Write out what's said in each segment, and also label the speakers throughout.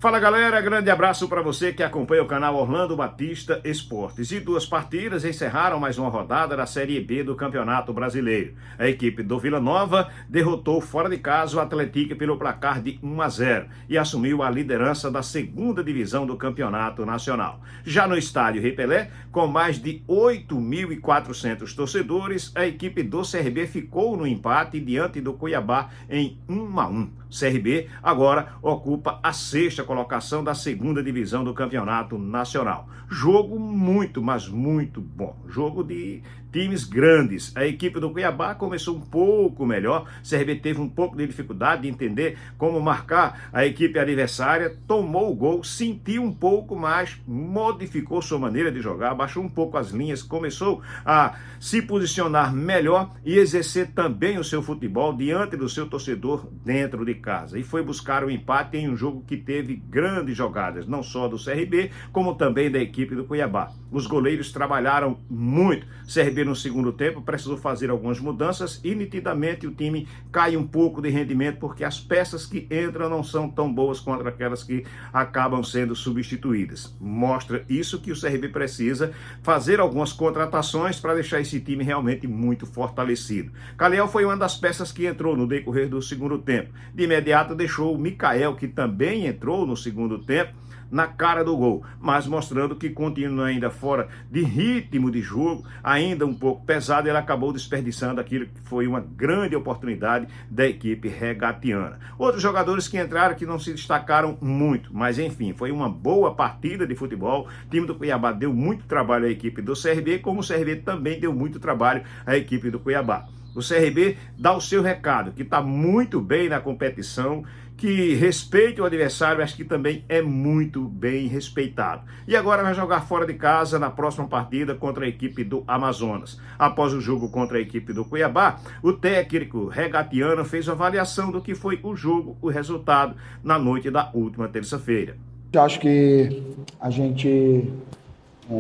Speaker 1: Fala galera, grande abraço para você que acompanha o canal Orlando Batista Esportes. E duas partidas encerraram mais uma rodada da Série B do Campeonato Brasileiro. A equipe do Vila Nova derrotou fora de casa o Atlético pelo placar de 1-0 e assumiu a liderança da segunda divisão do Campeonato Nacional. Já no estádio Rei Pelé, com mais de 8.400 torcedores, a equipe do CRB ficou no empate diante do Cuiabá em 1-1. CRB agora ocupa a sexta colocação da segunda divisão do Campeonato Nacional. Jogo muito, mas muito bom. Jogo de times grandes. A equipe do Cuiabá começou um pouco melhor. CRB teve um pouco de dificuldade de entender como marcar a equipe adversária. Tomou o gol, sentiu um pouco, mas modificou sua maneira de jogar, baixou um pouco as linhas, começou a se posicionar melhor e exercer também o seu futebol diante do seu torcedor dentro de casa. E foi buscar o empate em um jogo que teve grandes jogadas, não só do CRB, como também da equipe do Cuiabá. Os goleiros trabalharam muito. CRB no segundo tempo precisou fazer algumas mudanças e nitidamente o time cai um pouco de rendimento porque as peças que entram não são tão boas quanto aquelas que acabam sendo substituídas. Mostra isso que o CRB precisa fazer algumas contratações para deixar esse time realmente muito fortalecido. Caliel foi uma das peças que entrou no decorrer do segundo tempo. De imediato deixou o Mikael, que também entrou no segundo tempo, na cara do gol, mas mostrando que continua ainda fora de ritmo de jogo, ainda um pouco pesado. Ele acabou desperdiçando aquilo que foi uma grande oportunidade da equipe regatiana. Outros jogadores que entraram que não se destacaram muito, mas enfim, foi uma boa partida de futebol. O time do Cuiabá deu muito trabalho à equipe do CRB, como o CRB também deu muito trabalho à equipe do Cuiabá. O CRB dá o seu recado, que está muito bem na competição, que respeita o adversário, mas que também é muito bem respeitado. E agora vai jogar fora de casa na próxima partida contra a equipe do Amazonas. Após o jogo contra a equipe do Cuiabá, o técnico regatiano fez uma avaliação do que foi o jogo, o resultado, na noite da última terça-feira.
Speaker 2: Eu acho que a gente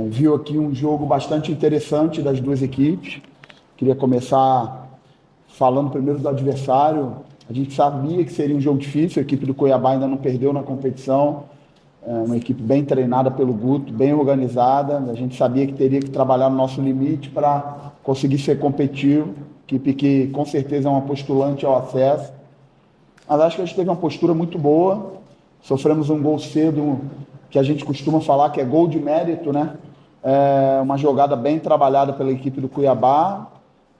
Speaker 2: viu aqui um jogo bastante interessante das duas equipes. Queria começar falando primeiro do adversário. A gente sabia que seria um jogo difícil, a equipe do Cuiabá ainda não perdeu na competição, uma equipe bem treinada pelo Guto, bem organizada. A gente sabia que teria que trabalhar no nosso limite para conseguir ser competitivo, equipe que com certeza é uma postulante ao acesso. Mas acho que a gente teve uma postura muito boa, sofremos um gol cedo, que a gente costuma falar que é gol de mérito, né? Uma jogada bem trabalhada pela equipe do Cuiabá.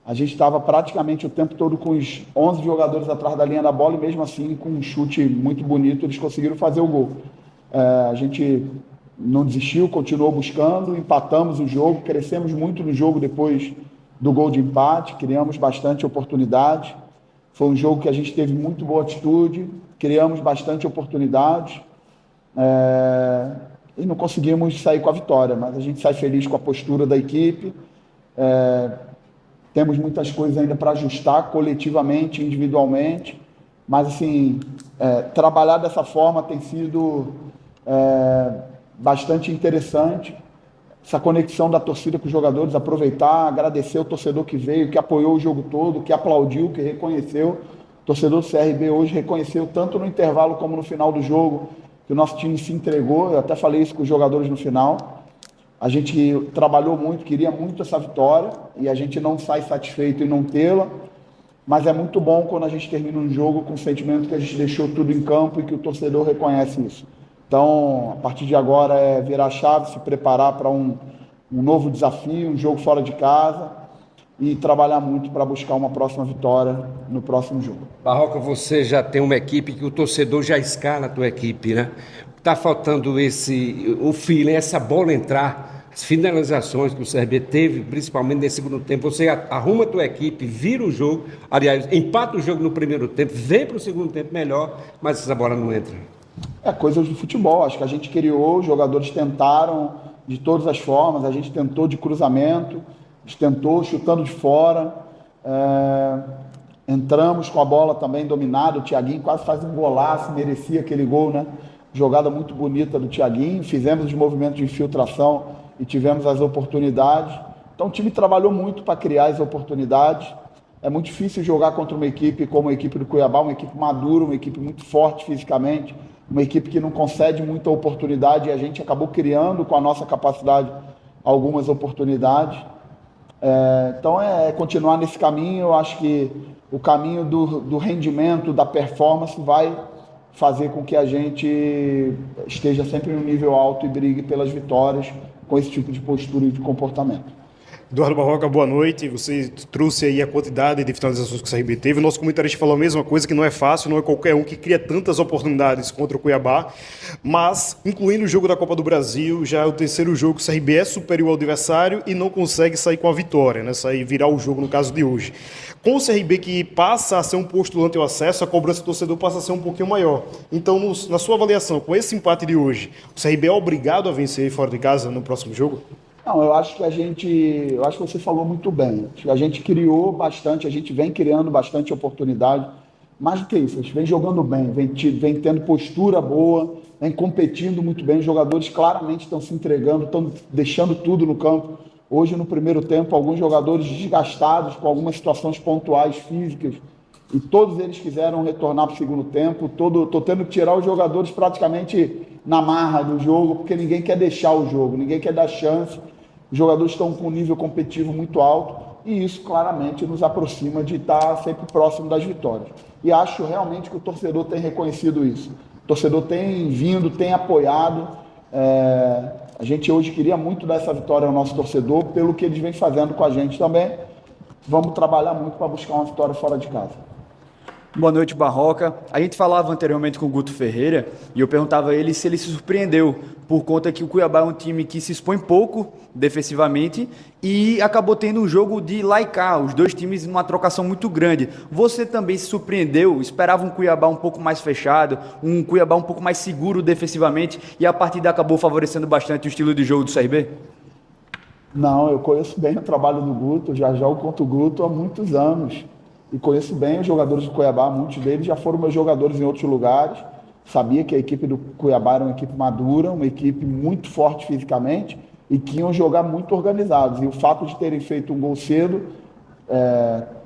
Speaker 2: A gente estava praticamente o tempo todo com os 11 jogadores atrás da linha da bola e mesmo assim, com um chute muito bonito, eles conseguiram fazer o gol. A gente não desistiu, continuou buscando, empatamos o jogo, crescemos muito no jogo depois do gol de empate, criamos bastante oportunidades. Foi um jogo que a gente teve muito boa atitude, criamos bastante oportunidades e não conseguimos sair com a vitória, mas a gente sai feliz com a postura da equipe. Temos muitas coisas ainda para ajustar coletivamente, individualmente, mas assim, trabalhar dessa forma tem sido bastante interessante. Essa conexão da torcida com os jogadores, aproveitar, agradecer o torcedor que veio, que apoiou o jogo todo, que aplaudiu, que reconheceu. O torcedor do CRB hoje reconheceu tanto no intervalo como no final do jogo que o nosso time se entregou. Eu até falei isso com os jogadores no final. A gente trabalhou muito, queria muito essa vitória e a gente não sai satisfeito em não tê-la, mas é muito bom quando a gente termina um jogo com o sentimento que a gente deixou tudo em campo e que o torcedor reconhece isso. Então, a partir de agora é virar a chave, se preparar para um novo desafio, um jogo fora de casa e trabalhar muito para buscar uma próxima vitória no próximo jogo.
Speaker 3: Barroca, você já tem uma equipe que o torcedor já escala a tua equipe, né? Está faltando o feeling, essa bola entrar, as finalizações que o CRB teve, principalmente nesse segundo tempo. Você arruma a tua equipe, vira o jogo, aliás, empata o jogo no primeiro tempo, vem para o segundo tempo melhor, mas essa bola não entra.
Speaker 2: É coisas do futebol, acho que a gente criou, os jogadores tentaram de todas as formas, a gente tentou de cruzamento, a gente tentou chutando de fora, entramos com a bola também dominada, o Thiaguinho quase faz um golaço, merecia aquele gol, né? Jogada muito bonita do Thiaguinho, fizemos os movimentos de infiltração e tivemos as oportunidades. Então o time trabalhou muito para criar as oportunidades. É muito difícil jogar contra uma equipe como a equipe do Cuiabá, uma equipe madura, uma equipe muito forte fisicamente, uma equipe que não concede muita oportunidade, e a gente acabou criando com a nossa capacidade algumas oportunidades. Então é continuar nesse caminho. Eu acho que o caminho do rendimento, da performance vai fazer com que a gente esteja sempre no nível alto e brigue pelas vitórias com esse tipo de postura e de comportamento.
Speaker 4: Eduardo Barroca, boa noite. Você trouxe aí a quantidade de finalizações que o CRB teve. O nosso comentarista falou a mesma coisa, que não é fácil, não é qualquer um que cria tantas oportunidades contra o Cuiabá, mas, incluindo o jogo da Copa do Brasil, já é o terceiro jogo que o CRB é superior ao adversário e não consegue sair com a vitória, né? Sair, virar o jogo no caso de hoje. Com o CRB que passa a ser um postulante ao acesso, a cobrança do torcedor passa a ser um pouquinho maior. Então, na sua avaliação, com esse empate de hoje, o CRB é obrigado a vencer fora de casa no próximo jogo?
Speaker 2: Não, eu acho que você falou muito bem. A gente criou bastante, a gente vem criando bastante oportunidade. Mais do que isso, a gente vem jogando bem, vem tendo postura boa, vem competindo muito bem. Os jogadores claramente estão se entregando, estão deixando tudo no campo. Hoje, no primeiro tempo, alguns jogadores desgastados com algumas situações pontuais físicas, e todos eles quiseram retornar para o segundo tempo. Estou tendo que tirar os jogadores praticamente na marra do jogo, porque ninguém quer deixar o jogo, ninguém quer dar chance. Os jogadores estão com um nível competitivo muito alto e isso claramente nos aproxima de estar sempre próximo das vitórias. E acho realmente que o torcedor tem reconhecido isso. O torcedor tem vindo, tem apoiado. A gente hoje queria muito dar essa vitória ao nosso torcedor pelo que eles vêm fazendo com a gente também. Vamos trabalhar muito para buscar uma vitória fora de casa.
Speaker 5: Boa noite, Barroca. A gente falava anteriormente com o Guto Ferreira e eu perguntava a ele se ele se surpreendeu por conta que o Cuiabá é um time que se expõe pouco defensivamente e acabou tendo um jogo de lá e cá, os dois times numa trocação muito grande. Você também se surpreendeu? Esperava um Cuiabá um pouco mais fechado, um Cuiabá um pouco mais seguro defensivamente e a partida acabou favorecendo bastante o estilo de jogo do CRB?
Speaker 2: Não, eu conheço bem o trabalho do Guto, já jogo contra o Guto há muitos anos. E conheço bem os jogadores do Cuiabá, muitos deles já foram meus jogadores em outros lugares. Sabia que a equipe do Cuiabá era uma equipe madura, uma equipe muito forte fisicamente e que iam jogar muito organizados. E o fato de terem feito um gol cedo,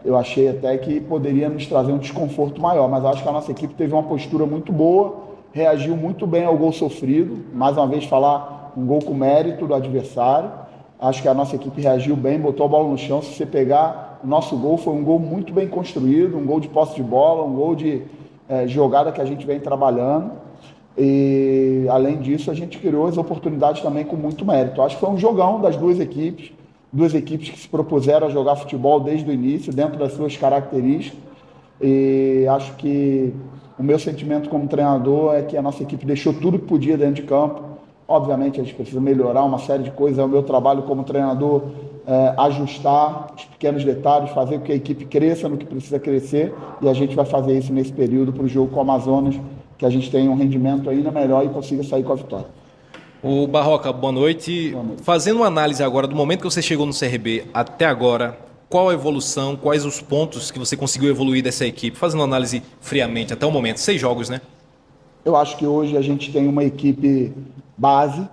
Speaker 2: eu achei até que poderia nos trazer um desconforto maior. Mas acho que a nossa equipe teve uma postura muito boa, reagiu muito bem ao gol sofrido. Mais uma vez falar, um gol com mérito do adversário. Acho que a nossa equipe reagiu bem, botou a bola no chão. Se você pegar o nosso gol, foi um gol muito bem construído, um gol de posse de bola, um gol de jogada que a gente vem trabalhando. E, além disso, a gente criou as oportunidades também com muito mérito. Acho que foi um jogão das duas equipes que se propuseram a jogar futebol desde o início, dentro das suas características. E acho que o meu sentimento como treinador é que a nossa equipe deixou tudo que podia dentro de campo. Obviamente, a gente precisa melhorar uma série de coisas. É o meu trabalho como treinador ajustar os pequenos detalhes, fazer com que a equipe cresça no que precisa crescer. E a gente vai fazer isso nesse período para o jogo com o Amazonas, que a gente tenha um rendimento ainda melhor e consiga sair com a vitória.
Speaker 6: O Barroca, boa noite. Fazendo uma análise agora do momento que você chegou no CRB até agora, qual a evolução, quais os pontos que você conseguiu evoluir dessa equipe? Fazendo uma análise friamente até o momento, 6 jogos, né?
Speaker 2: Eu acho que hoje a gente tem uma equipe base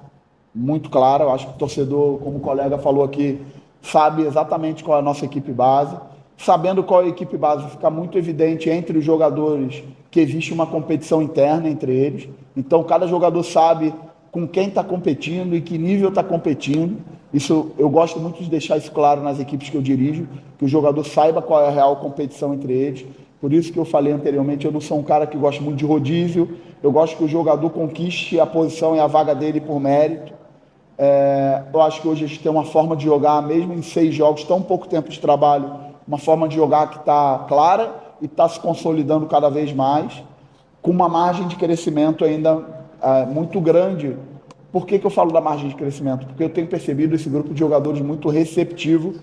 Speaker 2: muito clara. Eu acho que o torcedor, como o colega falou aqui, sabe exatamente qual é a nossa equipe base. Sabendo qual é a equipe base, fica muito evidente entre os jogadores que existe uma competição interna entre eles. Então, cada jogador sabe com quem está competindo e que nível está competindo. Isso, eu gosto muito de deixar isso claro nas equipes que eu dirijo, que o jogador saiba qual é a real competição entre eles. Por isso que eu falei anteriormente, eu não sou um cara que gosta muito de rodízio. Eu gosto que o jogador conquiste a posição e a vaga dele por mérito. Eu acho que hoje a gente tem uma forma de jogar, mesmo em 6 jogos, tão pouco tempo de trabalho, uma forma de jogar que está clara e está se consolidando cada vez mais, com uma margem de crescimento ainda muito grande. Por que eu falo da margem de crescimento? Porque eu tenho percebido esse grupo de jogadores muito receptivo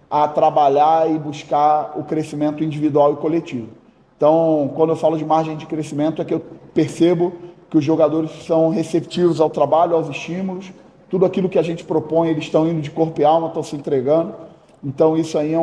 Speaker 2: a trabalhar e buscar o crescimento individual e coletivo. Então, quando eu falo de margem de crescimento, é que eu percebo que os jogadores são receptivos ao trabalho, aos estímulos, tudo aquilo que a gente propõe, eles estão indo de corpo e alma, estão se entregando. Então, isso aí é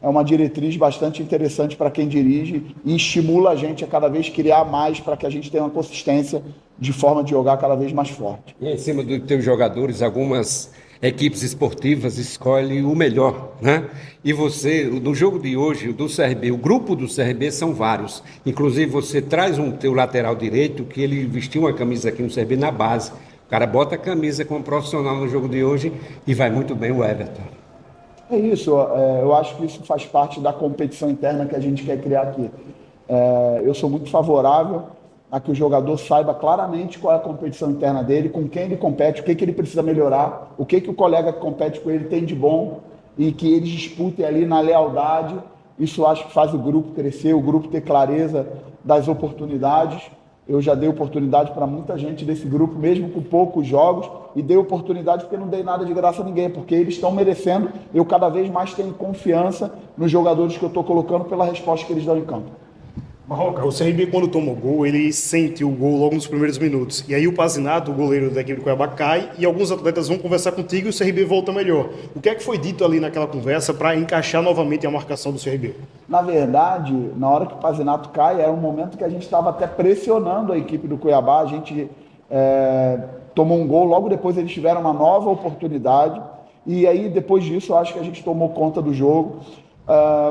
Speaker 2: uma diretriz bastante interessante para quem dirige e estimula a gente a cada vez criar mais para que a gente tenha uma consistência de forma de jogar cada vez mais forte.
Speaker 3: E em cima dos teus jogadores, algumas equipes esportivas escolhem o melhor, né? E você, no jogo de hoje, do CRB, o grupo do CRB são vários. Inclusive, você traz um teu lateral direito, que ele vestiu uma camisa aqui no CRB na base. O cara bota a camisa como profissional no jogo de hoje e vai muito bem o Everton.
Speaker 2: É isso, eu acho que isso faz parte da competição interna que a gente quer criar aqui. Eu sou muito favorável a que o jogador saiba claramente qual é a competição interna dele, com quem ele compete, o que ele precisa melhorar, o que o colega que compete com ele tem de bom e que eles disputem ali na lealdade. Isso eu acho que faz o grupo crescer, o grupo ter clareza das oportunidades. Eu já dei oportunidade para muita gente desse grupo, mesmo com poucos jogos, e dei oportunidade porque não dei nada de graça a ninguém, porque eles estão merecendo. Eu cada vez mais tenho confiança nos jogadores que eu estou colocando pela resposta que eles dão em campo.
Speaker 4: Barroca, o CRB, quando toma o gol, ele sente o gol logo nos primeiros minutos. E aí o Pazinato, o goleiro da equipe do Cuiabá, cai e alguns atletas vão conversar contigo e o CRB volta melhor. O que é que foi dito ali naquela conversa para encaixar novamente a marcação do CRB?
Speaker 2: Na verdade, na hora que o Pazinato cai, era um momento que a gente estava até pressionando a equipe do Cuiabá. A gente tomou um gol, logo depois eles tiveram uma nova oportunidade. E aí, depois disso, eu acho que a gente tomou conta do jogo.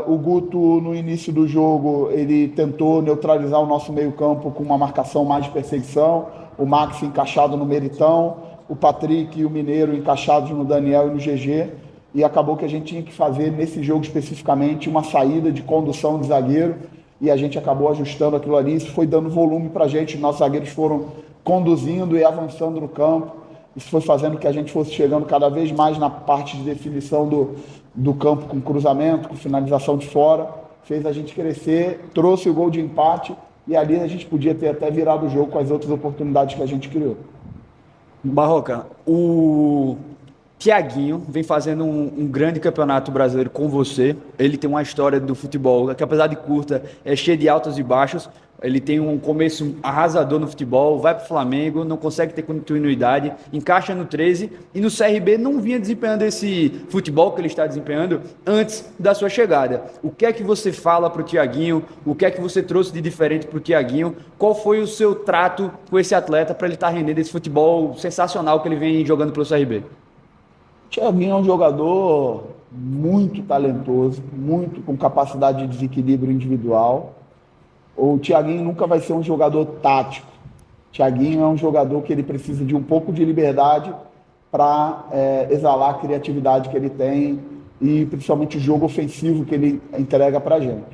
Speaker 2: O Guto, no início do jogo, ele tentou neutralizar o nosso meio-campo com uma marcação mais de perseguição, o Max encaixado no Meritão, o Patrick e o Mineiro encaixados no Daniel e no GG, e acabou que a gente tinha que fazer, nesse jogo especificamente, uma saída de condução de zagueiro, e a gente acabou ajustando aquilo ali, isso foi dando volume para a gente, nossos zagueiros foram conduzindo e avançando no campo, isso foi fazendo que a gente fosse chegando cada vez mais na parte de definição do campo com cruzamento, com finalização de fora, fez a gente crescer, trouxe o gol de empate e ali a gente podia ter até virado o jogo com as outras oportunidades que a gente criou.
Speaker 5: Barroca, o Thiaguinho vem fazendo um grande campeonato brasileiro com você. Ele tem uma história do futebol que, apesar de curta, é cheia de altos e baixos. Ele tem um começo arrasador no futebol, vai para o Flamengo, não consegue ter continuidade, encaixa no 13 e no CRB não vinha desempenhando esse futebol que ele está desempenhando antes da sua chegada. O que é que você fala para o Thiaguinho? O que é que você trouxe de diferente para o Thiaguinho? Qual foi o seu trato com esse atleta para ele estar rendendo esse futebol sensacional que ele vem jogando pelo CRB?
Speaker 2: O Thiaguinho é um jogador muito talentoso, muito com capacidade de desequilíbrio individual. O Thiaguinho nunca vai ser um jogador tático. O Thiaguinho é um jogador que ele precisa de um pouco de liberdade para exalar a criatividade que ele tem e principalmente o jogo ofensivo que ele entrega para a gente.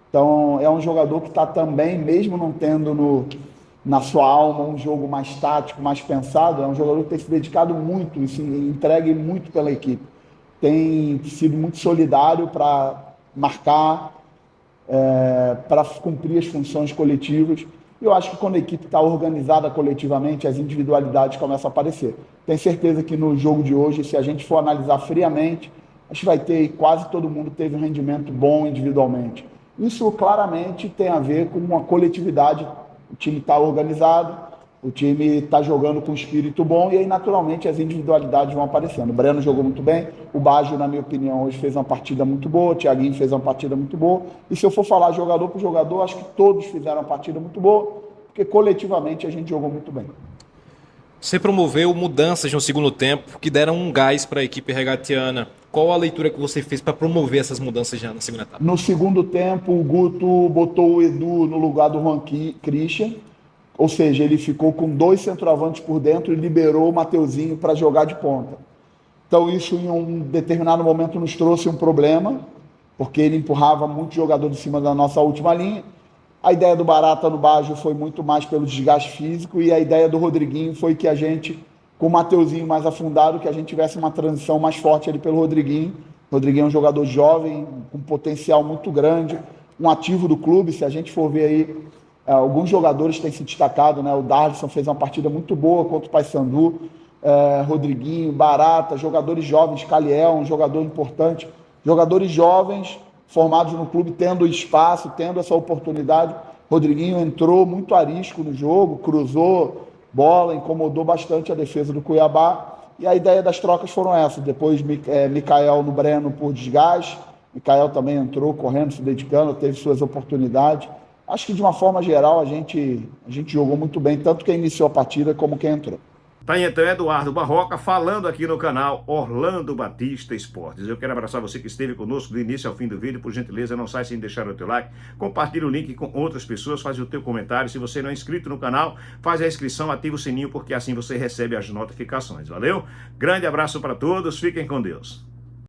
Speaker 2: Então é um jogador que está também, mesmo não tendo na sua alma um jogo mais tático, mais pensado, é um jogador que tem se dedicado muito e se entrega muito pela equipe. Tem sido muito solidário para marcar, para cumprir as funções coletivas. Eu acho que quando a equipe está organizada coletivamente, as individualidades começam a aparecer. Tenho certeza que no jogo de hoje, se a gente for analisar friamente, a gente vai ter, quase todo mundo teve um rendimento bom individualmente. Isso claramente tem a ver com uma coletividade. O time está organizado, o time está jogando com um espírito bom e aí naturalmente as individualidades vão aparecendo. O Breno jogou muito bem, o Baggio, na minha opinião, hoje fez uma partida muito boa, o Thiaguinho fez uma partida muito boa. E se eu for falar jogador por jogador, acho que todos fizeram uma partida muito boa, porque coletivamente a gente jogou muito bem.
Speaker 6: Você promoveu mudanças no segundo tempo que deram um gás para a equipe regatiana. Qual a leitura que você fez para promover essas mudanças já na segunda etapa?
Speaker 2: No segundo tempo, o Guto botou o Edu no lugar do Juan Christian, ou seja, ele ficou com 2 centroavantes por dentro e liberou o Mateuzinho para jogar de ponta. Então isso em um determinado momento nos trouxe um problema, porque ele empurrava muito jogador de cima da nossa última linha. A ideia do Barata no Baggio foi muito mais pelo desgaste físico e a ideia do Rodriguinho foi que a gente, com o Mateuzinho mais afundado, que a gente tivesse uma transição mais forte ali pelo Rodriguinho. O Rodriguinho é um jogador jovem, com potencial muito grande, um ativo do clube. Se a gente for ver aí, alguns jogadores têm se destacado, né? O Darlison fez uma partida muito boa contra o Paysandu, Rodriguinho, Barata, jogadores jovens, Caliel, um jogador importante, jogadores jovens formados no clube, tendo espaço, tendo essa oportunidade. Rodriguinho entrou muito arisco no jogo, cruzou bola, incomodou bastante a defesa do Cuiabá, e a ideia das trocas foram essas. Depois Mikael no Breno por desgaste, Mikael também entrou correndo, se dedicando, teve suas oportunidades. Acho que de uma forma geral a gente jogou muito bem, tanto quem iniciou a partida como quem entrou.
Speaker 1: Tá aí então Eduardo Barroca falando aqui no canal Orlando Batista Esportes. Eu quero abraçar você que esteve conosco do início ao fim do vídeo. Por gentileza, não sai sem deixar o teu like. Compartilhe o link com outras pessoas, faz o teu comentário. Se você não é inscrito no canal, faz a inscrição, ativa o sininho, porque assim você recebe as notificações. Valeu? Grande abraço para todos, fiquem com Deus.